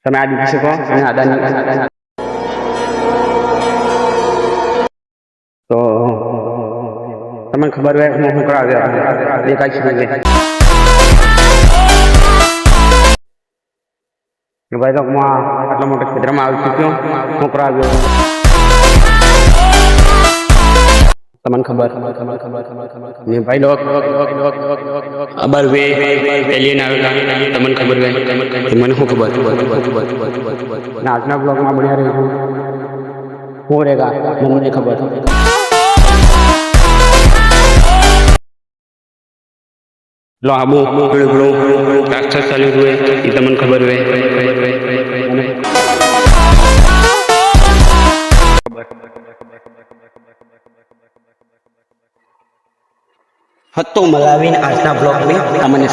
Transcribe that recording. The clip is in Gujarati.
તમે આ દીધી શકો અને આદાની તો તમને ખબર હોય હું શું કરાવ્યો દેખાય છે કે ભાઈ તો હું આટલા મોટા ક્ષેત્રમાં આવી ચૂક્યો હું કરાવ્યો તમને ખબર ને ભાઈ લોક અબર વે એલિયન આવેલા તમને ખબર હોય મને શું ખબર ના આજના બ્લોગમાં બન્યા રહ્યું હું રેગા મને ખબર લો આબુ પેલો રાક્ષસ ચાલ્યું હોય એ તમને ખબર હોય હતો મલાવીને આજના બ્લોગને તમને